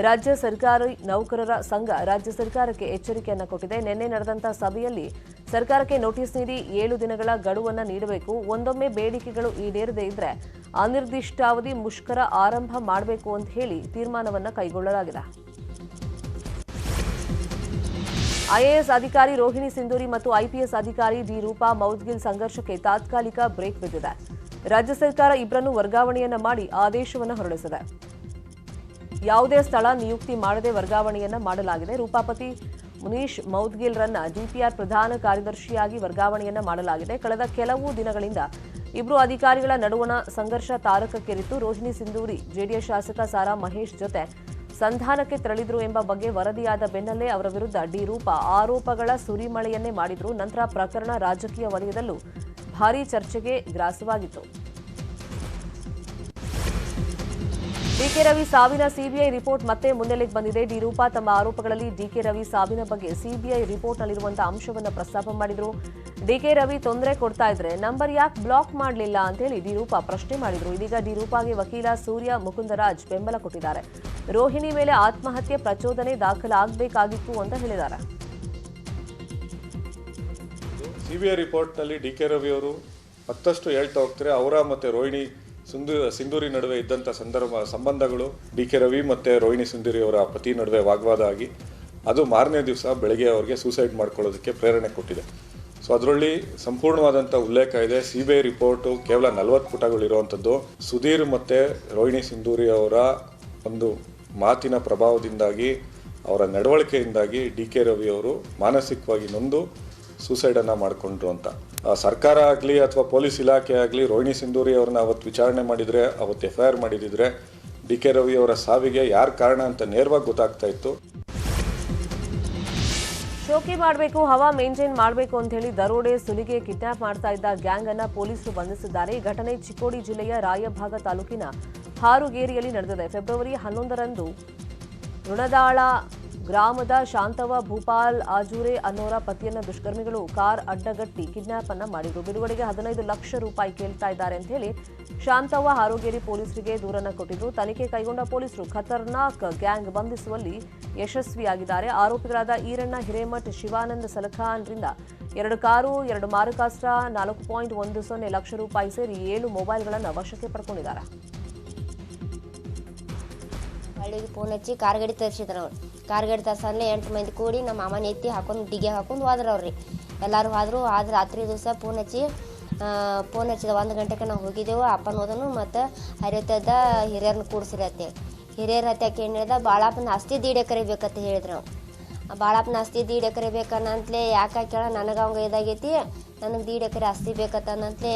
ರಾಜ್ಯ ಸರ್ಕಾರಿ ನೌಕರರ ಸಂಘ ರಾಜ್ಯ ಸರ್ಕಾರಕ್ಕೆ ಎಚ್ಚರಿಕೆಯನ್ನು ಕೊಟ್ಟಿದೆ. ನಿನ್ನೆ ನಡೆದಂತಹ ಸಭೆಯಲ್ಲಿ ಸರ್ಕಾರಕ್ಕೆ ನೋಟಿಸ್ ನೀಡಿ 7 ದಿನಗಳ ಗಡುವನ್ನು ನೀಡಬೇಕು. ಒಂದೊಮ್ಮೆ ಬೇಡಿಕೆಗಳು ಈಡೇರದೇ ಇದ್ರೆ ಅನಿರ್ದಿಷ್ಟಾವಧಿ ಮುಷ್ಕರ ಆರಂಭ ಮಾಡಬೇಕು ಅಂತ ಹೇಳಿ ತೀರ್ಮಾನವನ್ನು ಕೈಗೊಳ್ಳಲಾಗಿದೆ. ಐಎಎಸ್ ಅಧಿಕಾರಿ ರೋಹಿಣಿ ಸಿಂಧೂರಿ ಮತ್ತು ಐಪಿಎಸ್ ಅಧಿಕಾರಿ ಡಿ ರೂಪಾ ಮೌದ್ಗಿಲ್ ಸಂಘರ್ಷಕ್ಕೆ ತಾತ್ಕಾಲಿಕ ಬ್ರೇಕ್ ಬಿದ್ದಿದೆ. ರಾಜ್ಯ ಸರ್ಕಾರ ಇಬ್ಬರನ್ನು ವರ್ಗಾವಣೆಯನ್ನ ಮಾಡಿ ಆದೇಶವನ್ನು ಹೊರಡಿಸಿದೆ. ಯಾವುದೇ ಸ್ಥಳ ನಿಯುಕ್ತಿ ಮಾಡದೆ ವರ್ಗಾವಣೆಯನ್ನ ಮಾಡಲಾಗಿದೆ. ರೂಪಾಪತಿ ಮುನೀಶ್ ಮೌದ್ಗಿಲ್ರನ್ನ ಡಿಪಿಆರ್ ಪ್ರಧಾನ ಕಾರ್ಯದರ್ಶಿಯಾಗಿ ವರ್ಗಾವಣೆಯನ್ನ ಮಾಡಲಾಗಿದೆ. ಕಳೆದ ಕೆಲವು ದಿನಗಳಿಂದ ಇಬ್ಬರು ಅಧಿಕಾರಿಗಳ ನಡುವಣ ಸಂಘರ್ಷ ತಾರಕಕ್ಕೇರಿತ್ತು. ರೋಹಿಣಿ ಸಿಂಧೂರಿ ಜೆಡಿಎಸ್ ಶಾಸಕ ಸಾರಾ ಮಹೇಶ್ ಜೊತೆ ಸಂಧಾನಕ್ಕೆ ತೆರಳಿದ್ರು ಎಂಬ ಬಗ್ಗೆ ವರದಿಯಾದ ಬೆನ್ನಲ್ಲೇ ಅವರ ವಿರುದ್ಧ ಡಿ ರೂಪಾ ಆರೋಪಗಳ ಸುರಿಮಳೆಯನ್ನೇ ಮಾಡಿದ್ರು. ನಂತರ ಪ್ರಕರಣ ರಾಜಕೀಯ ವಲಯದಲ್ಲೂ ಭಾರೀ ಚರ್ಚೆಗೆ ಗ್ರಾಸವಾಗಿತ್ತು. ಡಿಕೆ ರವಿ ಸಾವಿನ ಸಿಬಿಐ ರಿಪೋರ್ಟ್ ಮತ್ತೆ ಮುನ್ನೆಲೆಗೆ ಬಂದಿದೆ. ಡಿ ರೂಪಾ ತಮ್ಮ ಆರೋಪಗಳಲ್ಲಿ ಡಿಕೆ ರವಿ ಸಾವಿನ ಬಗ್ಗೆ ಸಿಬಿಐ ರಿಪೋರ್ಟ್ನಲ್ಲಿರುವಂತಹ ಅಂಶವನ್ನು ಪ್ರಸ್ತಾಪ ಮಾಡಿದ್ರು. ಡಿಕೆ ರವಿ ತೊಂದರೆ ಕೊಡ್ತಾ ಇದ್ರೆ ನಂಬರ್ ಯಾಕೆ ಬ್ಲಾಕ್ ಮಾಡಲಿಲ್ಲ ಅಂತ ಹೇಳಿ ಡಿ ರೂಪಾ ಪ್ರಶ್ನೆ ಮಾಡಿದ್ರು. ಇದೀಗ ಡಿ ರೂಪಾಗೆ ವಕೀಲ ಸೂರ್ಯ ಮುಕುಂದರಾಜ್ ಬೆಂಬಲ ಕೊಟ್ಟಿದ್ದಾರೆ. ರೋಹಿಣಿ ಮೇಲೆ ಆತ್ಮಹತ್ಯೆ ಪ್ರಚೋದನೆ ದಾಖಲಾಗಬೇಕಾಗಿತ್ತು ಅಂತ ಹೇಳಿದ್ದಾರೆ. ಸಿಬಿಐ ರಿಪೋರ್ಟ್ನಲ್ಲಿ ಡಿಕೆ ರವಿ ಅವರು ಮತ್ತಷ್ಟು ಹೇಳ್ತಾ ಹೋಗ್ತಾರೆ. ಅವರ ಮತ್ತೆ ರೋಹಿಣಿ ಸಿಂಧೂರಿ ನಡುವೆ ಇದ್ದಂಥ ಸಂಬಂಧಗಳು ಡಿಕೆ ರವಿ ಮತ್ತು ರೋಹಿಣಿ ಸಿಂಧೂರಿ ಅವರ ಪತಿ ನಡುವೆ ವಾಗ್ವಾದ ಆಗಿ ಅದು ಮಾರನೇ ದಿವಸ ಬೆಳಗ್ಗೆ ಅವರಿಗೆ ಸೂಸೈಡ್ ಮಾಡ್ಕೊಳ್ಳೋದಕ್ಕೆ ಪ್ರೇರಣೆ ಕೊಟ್ಟಿದೆ. ಸೊ ಅದರಲ್ಲಿ ಸಂಪೂರ್ಣವಾದಂಥ ಉಲ್ಲೇಖ ಇದೆ. ಸಿಬಿಐ ರಿಪೋರ್ಟು ಕೇವಲ 40 ಪುಟಗಳಿರುವಂಥದ್ದು. ಸುಧೀರ್ ಮತ್ತು ರೋಹಿಣಿ ಸಿಂಧೂರಿ ಅವರ ಒಂದು ಮಾತಿನ ಪ್ರಭಾವದಿಂದಾಗಿ, ಅವರ ನಡವಳಿಕೆಯಿಂದಾಗಿ ಡಿಕೆ ರವಿ ಅವರು ಮಾನಸಿಕವಾಗಿ ನೊಂದು ಸೂಸೈಡನ್ನು ಮಾಡಿಕೊಂಡ್ರು ಅಂತ. ಸರ್ಕಾರ ಆಗಲಿ ಅಥವಾ ಪೊಲೀಸ್ ಇಲಾಖೆ ಆಗಲಿ ರೋಹಿಣಿ ಸಿಂಧೂರಿ ಅವ್ರನ್ನ ಅವತ್ತು ವಿಚಾರಣೆ ಮಾಡಿದರೆ, ಅವತ್ತು FIR ಮಾಡಿದಿದ್ರೆ ಡಿಕೆ ರವಿ ಅವರ ಸಾವಿಗೆ ಯಾರು ಕಾರಣ ಅಂತ ನೇರವಾಗಿ ಗೊತ್ತಾಗ್ತಾ ಇತ್ತು. ಶೋಕಿ ಮಾಡಬೇಕು, ಹವಾ ಮೇಂಟೈನ್ ಮಾಡಬೇಕು ಅಂತ ಹೇಳಿ ದರೋಡೆ, ಸುಲಿಗೆ, ಕಿಡ್ನಾಪ್ ಮಾಡ್ತಾ ಇದ್ದ ಗ್ಯಾಂಗ್ ಅನ್ನ ಪೊಲೀಸರು ಬಂಧಿಸಿದ್ದಾರೆ. ಈ ಘಟನೆ ಚಿಕ್ಕೋಡಿ ಜಿಲ್ಲೆಯ ರಾಯಭಾಗ ತಾಲೂಕಿನ ಹಾರುಗೇರಿಯಲ್ಲಿ ನಡೆದಿದೆ. ಫೆಬ್ರವರಿ 11ರಂದು ಋಣದಾಳ ಗ್ರಾಮದ ಶಾಂತವ್ವ ಭೂಪಾಲ್ ಆಜೂರೆ ಅನ್ನೋರ ಪತಿಯನ್ನ ದುಷ್ಕರ್ಮಿಗಳು ಕಾರ್ ಅಡ್ಡಗಟ್ಟಿ ಕಿಡ್ನಾಪ್ ಅನ್ನ ಮಾಡಿದ್ರು. ಬಿಡುಗಡೆಗೆ 15 ಲಕ್ಷ ರೂಪಾಯಿ ಕೇಳ್ತಾ ಇದ್ದಾರೆ ಅಂತ ಹೇಳಿ ಶಾಂತವ್ವ ಹಾರೋಗೇರಿ ಪೊಲೀಸರಿಗೆ ದೂರನ್ನ ಕೊಟ್ಟಿದ್ರು. ತನಿಖೆ ಕೈಗೊಂಡ ಪೊಲೀಸರು ಖತರ್ನಾಕ್ ಗ್ಯಾಂಗ್ ಬಂಧಿಸುವಲ್ಲಿ ಯಶಸ್ವಿಯಾಗಿದ್ದಾರೆ. ಆರೋಪಿಗಳಾದ ಈರಣ್ಣ ಹಿರೇಮಠ್, ಶಿವಾನಂದ್ ಸಲಖಾನ್ರಿಂದ 2 ಕಾರು, 2 ಮಾರಕಾಸ್ತ್ರ, 4.10 ಲಕ್ಷ ರೂಪಾಯಿ ಸೇರಿ 7 ಮೊಬೈಲ್ಗಳನ್ನು ವಶಕ್ಕೆ ಪಡ್ಕೊಂಡಿದ್ದಾರೆ. ಹಳ್ಳಿಗೆ ಫೋನ್ ಹಚ್ಚಿ ಕಾರ್ ಗಾಡಿ ತರಿಸಿದ್ರು ಅವ್ರು. ಕಾರ್ ಗಾಡಿ ತರ್ಸಂದ್ರೆ 8 ಮಂದಿ ಕೂಡಿ ನಮ್ಮ ಮಾಮನ ಎತ್ತಿ ಹಾಕೊಂಡು ಡಿಗೆ ಹಾಕೊಂಡು ಹೋದ್ರ ಅವ್ರಿ. ಎಲ್ಲರೂ ಹೋದ್ರು. ಆದ್ರೆ ರಾತ್ರಿ ದಿವಸ ಫೋನ್ ಹಚ್ಚಿ ಫೋನ್ ಹಚ್ಚಿದ 1 ಗಂಟೆಗೆ ನಾವು ಹೋಗಿದ್ದೆವು. ಅಪ್ಪನ ಹೋದನು ಮತ್ತು ಹರಿಯತ್ತದ ಹಿರಿಯರನ್ನ ಕೂಡಿಸ್ರಿ ಅಂತೇಳಿ ಹಿರಿಯರ ಹತ್ಯಾಕೆ ಏನು ಹೇಳ್ದ, ಬಾಳಪ್ಪನ ಆಸ್ತಿ 1.5 ಎಕರೆ ಬೇಕಂತ ಹೇಳಿದ್ರು ನಾವು. ಬಾಳಪ್ಪನ ಆಸ್ತಿ 1.5 ಎಕರೆ ಬೇಕನ್ನಂತಲೇ ಯಾಕೆ ಕೇಳ, ನನಗೆ ಅವಂಗೆ ಇದಾಗೈತಿ, ನನಗೆ 1.5 ಎಕರೆ ಆಸ್ತಿ ಬೇಕತ್ತನ್ನಂತಲೇ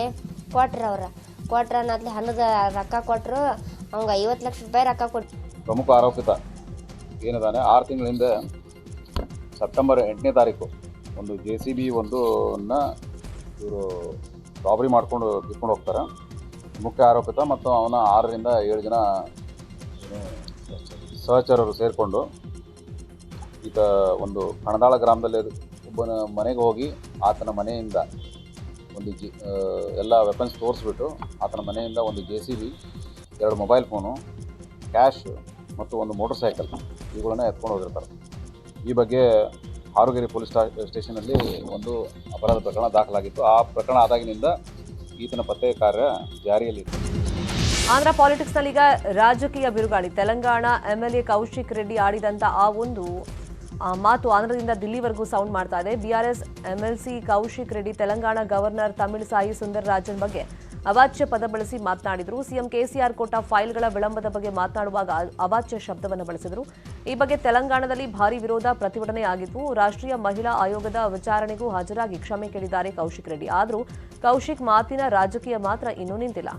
ಕೊಟ್ರ ಅನ್ನತ್ಲೆ ಹಣದ ರೊಕ್ಕ ಕೊಟ್ಟರು. ಅವಂಗೆ 50 ಲಕ್ಷ ರೂಪಾಯಿ ರೊಕ್ಕ ಕೊಟ್ಟು. ಪ್ರಮುಖ ಆರೋಪಿತ ಏನಿದಾನೆ 6 ತಿಂಗಳ ಹಿಂದೆ ಸೆಪ್ಟೆಂಬರ್ 8ನೇ ತಾರೀಕು ಒಂದು JCB ಒಂದನ್ನ ಇವರು ರಾಬರಿ ಮಾಡ್ಕೊಂಡು ಕಿತ್ಕೊಂಡು ಹೋಗ್ತಾರೆ. ಮುಖ್ಯ ಆರೋಪಿತ ಮತ್ತು ಅವನ 6 ರಿಂದ 7 ಜನ ಸಹಚರರು ಸೇರಿಕೊಂಡು ಈತ ಒಂದು ಕಣದಾಳ ಗ್ರಾಮದಲ್ಲಿ ಒಬ್ಬನ ಮನೆಗೆ ಹೋಗಿ ಆತನ ಮನೆಯಿಂದ ಒಂದು ಎಲ್ಲ ವೆಪನ್ಸ್ ತೋರಿಸ್ಬಿಟ್ಟು ಆತನ ಮನೆಯಿಂದ ಒಂದು JCB, 2 ಮೊಬೈಲ್ ಫೋನು, ಕ್ಯಾಶ್ ಮತ್ತು ಒಂದು ಮೋಟರ್ ಸೈಕಲ್ ಇವುಗಳನ್ನ ಎತ್ಕೊಂಡು ಹೋಗಿರ್ತಾರೆ. ಈ ಬಗ್ಗೆ ಹಾರುಗೆರೆ ಪೊಲೀಸ್ ಸ್ಟೇಷನಲ್ಲಿ ಒಂದು ಅಪರಾಧ ಪ್ರಕರಣ ದಾಖಲಾಗಿತ್ತು. ಆ ಪ್ರಕರಣ ಆದಾಗಿನಿಂದ ಈತನ ಪತ್ತೆ ಕಾರ್ಯ ಜಾರಿಯಲ್ಲಿದೆ. ಆಂಧ್ರ ಪಾಲಿಟಿಕ್ಸ್ನಲ್ಲೀಗ ರಾಜಕೀಯ ಬಿರುಗಾಳಿ. ತೆಲಂಗಾಣ MLA ಕೌಶಿಕ್ ರೆಡ್ಡಿ ಆಡಿದಂಥ ಆ ಒಂದು ಮಾತು ಆಂಧ್ರದಿಂದ ದಿಲ್ಲಿವರೆಗೂ ಸೌಂಡ್ ಮಾಡ್ತಾ ಇದೆ. BRS MLC Kaushik Reddy Telangana governor Tamilisai Soundararajan ಬಗ್ಗೆ ಅವಾಚ್ಯ ಪದ ಬಳಸಿ ಮಾತನಾಡಿದರು. ಸಿಎಂ KCR ಕೊಟ್ಟ ಫೈಲ್ಗಳ ವಿಳಂಬದ ಬಗ್ಗೆ ಮಾತನಾಡುವಾಗ ಅವಾಚ್ಯ ಶಬ್ದವನ್ನು ಬಳಸಿದರು. ಈ ಬಗ್ಗೆ ತೆಲಂಗಾಣದಲ್ಲಿ ಭಾರೀ ವಿರೋಧ ಪ್ರತಿಭಟನೆ ಆಗಿತ್ತು. ರಾಷ್ಟ್ರೀಯ ಮಹಿಳಾ ಆಯೋಗದ ವಿಚಾರಣೆಗೂ ಹಾಜರಾಗಿ ಕ್ಷಮೆ ಕೇಳಿದ್ದಾರೆ ಕೌಶಿಕ್ ರೆಡ್ಡಿ. ಆದರೂ ಕೌಶಿಕ್ ಮಾತಿನ ರಾಜಕೀಯ ಮಾತ್ರ ಇನ್ನೂ ನಿಂತಿಲ್ಲ.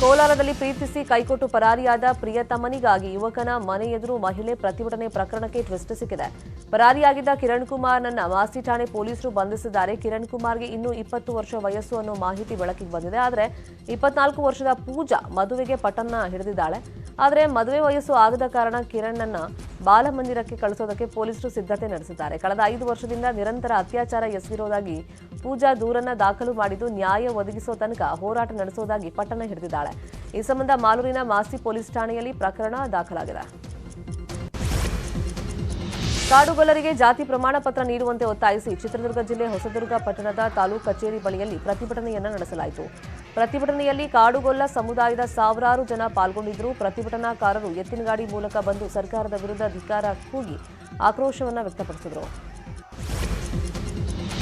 ಕೋಲಾರದಲ್ಲಿ ಪ್ರೀತಿಸಿ ಕೈಕೊಟ್ಟು ಪರಾರಿಯಾದ ಪ್ರಿಯತಮನಿಗಾಗಿ ಯುವಕನ ಮನೆ ಎದುರು ಮಹಿಳೆ ಪ್ರತಿಭಟನೆ ಪ್ರಕರಣಕ್ಕೆ ಟ್ವಿಸ್ಟ್ ಸಿಕ್ಕಿದೆ. ಪರಾರಿಯಾಗಿದ್ದ ಕಿರಣ್ ಕುಮಾರ್ನನ್ನ ಮಾಸ್ತಿ ಠಾಣೆ ಪೊಲೀಸರು ಬಂಧಿಸಿದ್ದಾರೆ. ಕಿರಣ್ ಕುಮಾರ್ಗೆ ಇನ್ನೂ 20 ವರ್ಷ ವಯಸ್ಸು ಅನ್ನೋ ಮಾಹಿತಿ ಬೆಳಕಿಗೆ ಬಂದಿದೆ. ಆದರೆ 24 ವರ್ಷದ ಪೂಜಾ ಮದುವೆಗೆ ಪಟ್ಟನ್ನ ಹಿಡಿದಿದ್ದಾಳೆ. ಆದರೆ ಮದುವೆ ವಯಸ್ಸು ಆಗದ ಕಾರಣ ಕಿರಣ್ನನ್ನ ಬಾಲಮಂದಿರಕ್ಕೆ ಕಳಿಸೋದಕ್ಕೆ ಪೊಲೀಸರು ಸಿದ್ಧತೆ ನಡೆಸಿದ್ದಾರೆ. ಕಳೆದ 5 ವರ್ಷದಿಂದ ನಿರಂತರ ಅತ್ಯಾಚಾರ ಎಸಗಿರೋದಾಗಿ ಪೂಜಾ ದೂರನ್ನ ದಾಖಲು ಮಾಡಿದ್ದು ನ್ಯಾಯ ಒದಗಿಸೋ ತನಕ ಹೋರಾಟ ನಡೆಸೋದಾಗಿ ಪಟ್ಟಣ ಹಿಡಿದಿದ್ದಾಳೆ. ಈ ಸಂಬಂಧ ಮಾಲೂರಿನ ಮಾಸ್ತಿ ಪೊಲೀಸ್ ಠಾಣೆಯಲ್ಲಿ ಪ್ರಕರಣ ದಾಖಲಾಗಿದೆ. ಕಾಡುಗೊಲ್ಲರಿಗೆ ಜಾತಿ ಪ್ರಮಾಣ ಪತ್ರ ನೀಡುವಂತೆ ಒತ್ತಾಯಿಸಿ ಚಿತ್ರದುರ್ಗ ಜಿಲ್ಲೆ ಹೊಸದುರ್ಗ ಪಟ್ಟಣದ ತಾಲೂಕು ಕಚೇರಿ ಬಳಿಯಲ್ಲಿ ಪ್ರತಿಭಟನೆಯನ್ನು ನಡೆಸಲಾಯಿತು. ಪ್ರತಿಭಟನೆಯಲ್ಲಿ ಕಾಡುಗೊಲ್ಲ ಸಮುದಾಯದ ಸಾವಿರಾರು ಜನ ಪಾಲ್ಗೊಂಡಿದ್ದರು. ಪ್ರತಿಭಟನಾಕಾರರು ಎತ್ತಿನಗಾಡಿ ಮೂಲಕ ಬಂದು ಸರ್ಕಾರದ ವಿರುದ್ಧ ಧಿಕ್ಕಾರ ಕೂಗಿ ಆಕ್ರೋಶವನ್ನು ವ್ಯಕ್ತಪಡಿಸಿದರು.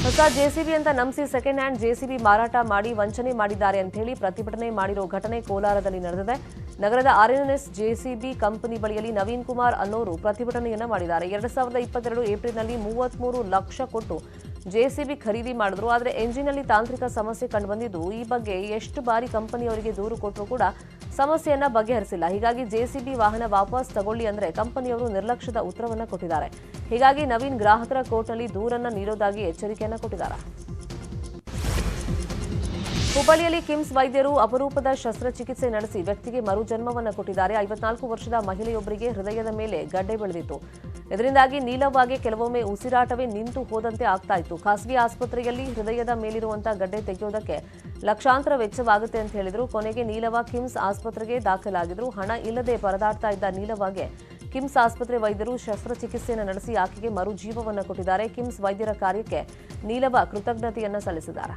ಹೊಸ JCB ಅಂತ ನಂಬಿಸಿ ಸೆಕೆಂಡ್ ಹ್ಯಾಂಡ್ JCB ಮಾರಾಟ ಮಾಡಿ ವಂಚನೆ ಮಾಡಿದ್ದಾರೆ ಅಂತ ಹೇಳಿ ಪ್ರತಿಭಟನೆ ಮಾಡಿರೋ ಘಟನೆ ಕೋಲಾರದಲ್ಲಿ ನಡೆದಿದೆ. ನಗರದ RNS JCB ಕಂಪನಿ ಬಳಿಯಲ್ಲಿ ನವೀನ್ ಕುಮಾರ್ ಅನ್ನೋರು ಪ್ರತಿಭಟನೆಯನ್ನ ಮಾಡಿದ್ದಾರೆ. 2022 ಏಪ್ರಿಲ್ನಲ್ಲಿ 33 ಲಕ್ಷ ಕೊಟ್ಟು JCB ಖರೀದಿ ಮಾಡಿದ್ರು. ಆದರೆ ಎಂಜಿನ್ನಲ್ಲಿ ತಾಂತ್ರಿಕ ಸಮಸ್ಯೆ ಕಂಡುಬಂದಿದ್ದು ಈ ಬಗ್ಗೆ ಎಷ್ಟು ಬಾರಿ ಕಂಪನಿಯವರಿಗೆ ದೂರು ಕೊಟ್ಟರೂ ಕೂಡ ಸಮಸ್ಯೆಯನ್ನ ಬಗೆಹರಿಸಿಲ್ಲ. ಹೀಗಾಗಿ JCB ವಾಹನ ವಾಪಸ್ ತಗೊಳ್ಳಿ ಅಂದ್ರೆ ಕಂಪನಿಯವರು ನಿರ್ಲಕ್ಷ್ಯದ ಉತ್ತರವನ್ನ ಕೊಟ್ಟಿದ್ದಾರೆ. ಹೀಗಾಗಿ ನವೀನ್ ಗ್ರಾಹಕರ ಕೋರ್ಟ್ನಲ್ಲಿ ದೂರನ್ನ ನೀಡೋದಾಗಿ ಎಚ್ಚರಿಕೆಯನ್ನ ಕೊಟ್ಟಿದ್ದಾರೆ. ಹುಬ್ಬಳ್ಳಿಯಲ್ಲಿ ಕಿಮ್ಸ್ ವೈದ್ಯರು ಅಪರೂಪದ ಶಸ್ತ್ರಚಿಕಿತ್ಸೆ ನಡೆಸಿ ವ್ಯಕ್ತಿಗೆ ಮರುಜನ್ಮವನ್ನು ಕೊಟ್ಟಿದ್ದಾರೆ. 54 ವರ್ಷದ ಮಹಿಳೆಯೊಬ್ಬರಿಗೆ ಹೃದಯದ ಮೇಲೆ ಗಡ್ಡೆ ಬೆಳೆದಿತ್ತು. ಇದರಿಂದಾಗಿ ನೀಲವ್ವಗೆ ಕೆಲವೊಮ್ಮೆ ಉಸಿರಾಟವೇ ನಿಂತು ಹೋದಂತೆ ಆಗ್ತಾ ಇತ್ತು. ಖಾಸಗಿ ಆಸ್ಪತ್ರೆಯಲ್ಲಿ ಹೃದಯದ ಮೇಲಿರುವಂತಹ ಗಡ್ಡೆ ತೆಗೆಯೋದಕ್ಕೆ ಲಕ್ಷಾಂತರ ವೆಚ್ಚವಾಗುತ್ತೆ ಅಂತ ಹೇಳಿದ್ರು. ಕೊನೆಗೆ ನೀಲವ್ವ ಕಿಮ್ಸ್ ಆಸ್ಪತ್ರೆಗೆ ದಾಖಲಾಗಿದ್ರು. ಹಣ ಇಲ್ಲದೆ ಪರದಾಡ್ತಾ ಇದ್ದ ನೀಲವ್ವಗೆ ಕಿಮ್ಸ್ ಆಸ್ಪತ್ರೆ ವೈದ್ಯರು ಶಸ್ತ್ರಚಿಕಿತ್ಸೆಯನ್ನು ನಡೆಸಿ ಆಕೆಗೆ ಮರುಜೀವವನ್ನು ಕೊಟ್ಟಿದ್ದಾರೆ. ಕಿಮ್ಸ್ ವೈದ್ಯರ ಕಾರ್ಯಕ್ಕೆ ನೀಲವ್ವ ಕೃತಜ್ಞತೆಯನ್ನ ಸಲ್ಲಿಸಿದ್ದಾರೆ.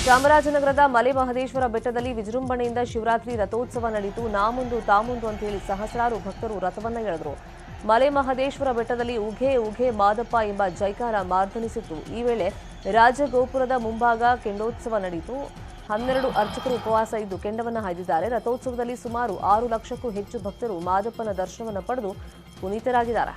ಚಾಮರಾಜನಗರದ ಮಲೆ ಮಹದೇಶ್ವರ ಬೆಟ್ಟದಲ್ಲಿ ವಿಜೃಂಭಣೆಯಿಂದ ಶಿವರಾತ್ರಿ ರಥೋತ್ಸವ ನಡೆಯಿತು. ನಾಮುಂದು ತಾಮುಂದು ಅಂತ ಹೇಳಿ ಸಹಸ್ರಾರು ಭಕ್ತರು ರಥವನ್ನ ಎಳೆದರು. ಮಲೆ ಮಹದೇಶ್ವರ ಬೆಟ್ಟದಲ್ಲಿ ಉಘೆ ಉಘೆ ಮಾದಪ್ಪ ಎಂಬ ಜೈಕಾರ ಮಾರ್ಧನಿಸಿತ್ತು. ಈ ವೇಳೆ ರಾಜಗೋಪುರದ ಮುಂಭಾಗ ಕೆಂಡೋತ್ಸವ ನಡೆಯಿತು. 12 ಅರ್ಚಕರು ಉಪವಾಸ ಇದ್ದು ಕೆಂಡವನ್ನು ಹಾಯ್ದಿದ್ದಾರೆ. ರಥೋತ್ಸವದಲ್ಲಿ ಸುಮಾರು 6 ಲಕ್ಷಕ್ಕೂ ಹೆಚ್ಚು ಭಕ್ತರು ಮಾದಪ್ಪನ ದರ್ಶನವನ್ನು ಪಡೆದು ಪುನೀತರಾಗಿದ್ದಾರೆ.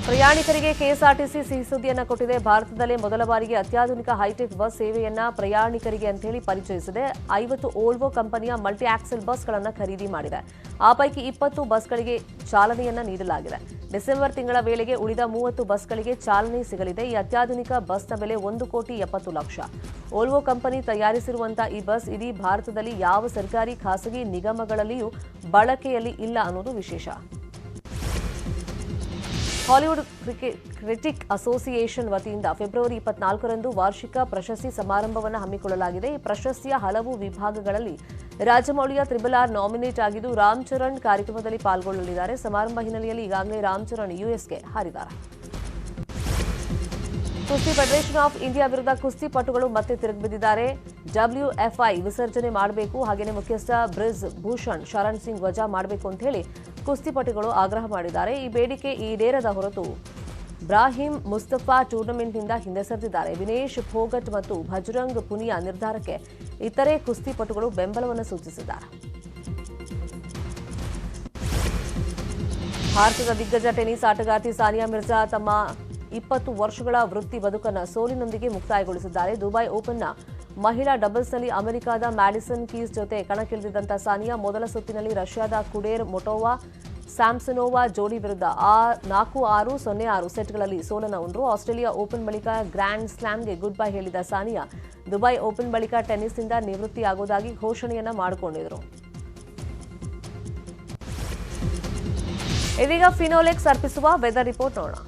ಪ್ರಯಾಣಿಕರಿಗೆ KSRTC ಸಿಹಿ ಸುದ್ದಿಯನ್ನ ಕೊಟ್ಟಿದೆ. ಭಾರತದಲ್ಲೇ ಮೊದಲ ಬಾರಿಗೆ ಅತ್ಯಾಧುನಿಕ ಹೈಟೆಕ್ ಬಸ್ ಸೇವೆಯನ್ನ ಪ್ರಯಾಣಿಕರಿಗೆ ಅಂತ ಹೇಳಿ ಪರಿಚಯಿಸಿದೆ. 50 ಓಲ್ವೋ ಕಂಪನಿಯ ಮಲ್ಟಿ ಆಕ್ಸೆಲ್ ಬಸ್ಗಳನ್ನು ಖರೀದಿ ಮಾಡಿದೆ. ಆ ಪೈಕಿ 20 ಬಸ್ಗಳಿಗೆ ಚಾಲನೆಯನ್ನ ನೀಡಲಾಗಿದೆ. ಡಿಸೆಂಬರ್ ತಿಂಗಳ ವೇಳೆಗೆ ಉಳಿದ 30 ಬಸ್ಗಳಿಗೆ ಚಾಲನೆ ಸಿಗಲಿದೆ. ಈ ಅತ್ಯಾಧುನಿಕ ಬಸ್ನ ಬೆಲೆ 1,70,00,000. ಓಲ್ವೋ ಕಂಪನಿ ತಯಾರಿಸಿರುವಂತಹ ಈ ಬಸ್ ಇಡೀ ಭಾರತದಲ್ಲಿ ಯಾವ ಸರ್ಕಾರಿ ಖಾಸಗಿ ನಿಗಮಗಳಲ್ಲಿಯೂ ಬಳಕೆಯಲ್ಲಿ ಇಲ್ಲ ಅನ್ನೋದು ವಿಶೇಷ. ಹಾಲಿವುಡ್ ಕ್ರಿಟಿಕ್ ಅಸೋಸಿಯೇಷನ್ ವತಿಯಿಂದ ಫೆಬ್ರವರಿ 24ರಂದು ವಾರ್ಷಿಕ ಪ್ರಶಸ್ತಿ ಸಮಾರಂಭವನ್ನು ಹಮ್ಮಿಕೊಳ್ಳಲಾಗಿದೆ. ಈ ಪ್ರಶಸ್ತಿಯ ಹಲವು ವಿಭಾಗಗಳಲ್ಲಿ ರಾಜಮೌಳಿಯ RRR ನಾಮಿನೇಟ್ ಆಗಿದ್ದು ರಾಮ್ ಚರಣ್ ಕಾರ್ಯಕ್ರಮದಲ್ಲಿ ಪಾಲ್ಗೊಳ್ಳಲಿದ್ದಾರೆ. ಸಮಾರಂಭ ಹಿನ್ನೆಲೆಯಲ್ಲಿ ಈಗಾಗಲೇ ರಾಮ್ ಚರಣ್ USಗೆ ಹಾರಿದ್ದಾರೆ. ಕುಸ್ತಿ ಫೆಡರೇಷನ್ ಆಫ್ ಇಂಡಿಯಾ ವಿರುದ್ಧ ಕುಸ್ತಿಪಟುಗಳು ಮತ್ತೆ ತಿರುಗಿಬಿದ್ದಿದ್ದಾರೆ. WFI ವಿಸರ್ಜನೆ ಮಾಡಬೇಕು, ಹಾಗೆಯೇ ಮುಖ್ಯಸ್ಥ ಬ್ರಿಜ್ ಭೂಷಣ್ ಶರಣ್ ಸಿಂಗ್ ವಜಾ ಮಾಡಬೇಕು ಅಂತ ಹೇಳಿ ಕುಸ್ತಿಪಟುಗಳು ಆಗ್ರಹ ಮಾಡಿದ್ದಾರೆ. ಈ ಬೇಡಿಕೆ ಈಡೇರದ ಹೊರತು ಬ್ರಾಹಿಂ ಮುಸ್ತಫಾ ಟೂರ್ನಮೆಂಟ್ನಿಂದ ಹಿಂದೆ ಸರಿದಿದ್ದಾರೆ. ವಿನೇಶ್ ಫೋಗಟ್ ಮತ್ತು ಭಜರಂಗ್ ಪುನಿಯಾ ನಿರ್ಧಾರಕ್ಕೆ ಇತರೆ ಕುಸ್ತಿಪಟುಗಳು ಬೆಂಬಲವನ್ನು ಸೂಚಿಸಿದ್ದಾರೆ. ಭಾರತದ ದಿಗ್ಗಜ ಟೆನ್ನಿಸ್ ಆಟಗಾರ್ತಿ ಸಾನಿಯಾ ಮಿರ್ಜಾ ತಮ್ಮ 20 ವರ್ಷಗಳ ವೃತ್ತಿ ಬದುಕನ್ನು ಸೋಲಿನೊಂದಿಗೆ ಮುಕ್ತಾಯಗೊಳಿಸಿದ್ದಾರೆ. ದುಬೈ ಓಪನ್ನ ಮಹಿಳಾ ಡಬಲ್ಸ್ನಲ್ಲಿ ಅಮೆರಿಕದ ಮ್ಯಾಡಿಸನ್ ಕೀಸ್ ಜೊತೆ ಕಣಕ್ಕಿಳಿದಿದ್ದಂಥ ಸಾನಿಯಾ ಮೊದಲ ಸುತ್ತಿನಲ್ಲಿ ರಷ್ಯಾದ ಕುಡೇರ್ ಮೊಟೋವಾ ಸ್ಯಾಮ್ಸನೋವಾ ಜೋಡಿ ವಿರುದ್ಧ 4-6, 0-6 ಸೆಟ್ಗಳಲ್ಲಿ ಸೋಲನ್ನು ಉಂಡ್ರು. ಆಸ್ಟ್ರೇಲಿಯಾ ಓಪನ್ ಬಳಿಕ ಗ್ರ್ಯಾಂಡ್ ಸ್ಲಾಮ್ಗೆ ಗುಡ್ ಬೈ ಹೇಳಿದ ಸಾನಿಯಾ ದುಬೈ ಓಪನ್ ಬಳಿಕ ಟೆನ್ನಿಸ್ನಿಂದ ನಿವೃತ್ತಿಯಾಗುವುದಾಗಿ ಘೋಷಣೆಯನ್ನ ಮಾಡಿಕೊಂಡಿದ್ರು. ಇದೀಗ ಫಿನೋಲೆಕ್ಸ್ ಅರ್ಪಿಸುವ ವೆದರ್ ರಿಪೋರ್ಟ್ ನೋಡೋಣ.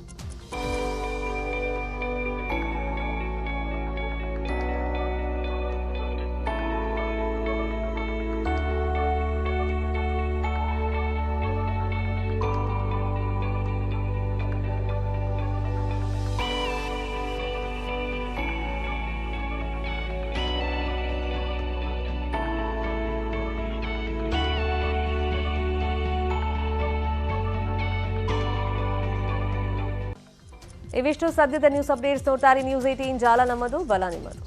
ಇವಿಷ್ಟು ಸದ್ಯದ ನ್ಯೂಸ್ ಅಪ್ಡೇಟ್ಸ್. ನೋಡ್ತಾರೆ ನ್ಯೂಸ್ 18 ಜಾಲ ನಮ್ಮದು, ಬಲ ನಿಮ್ಮದು.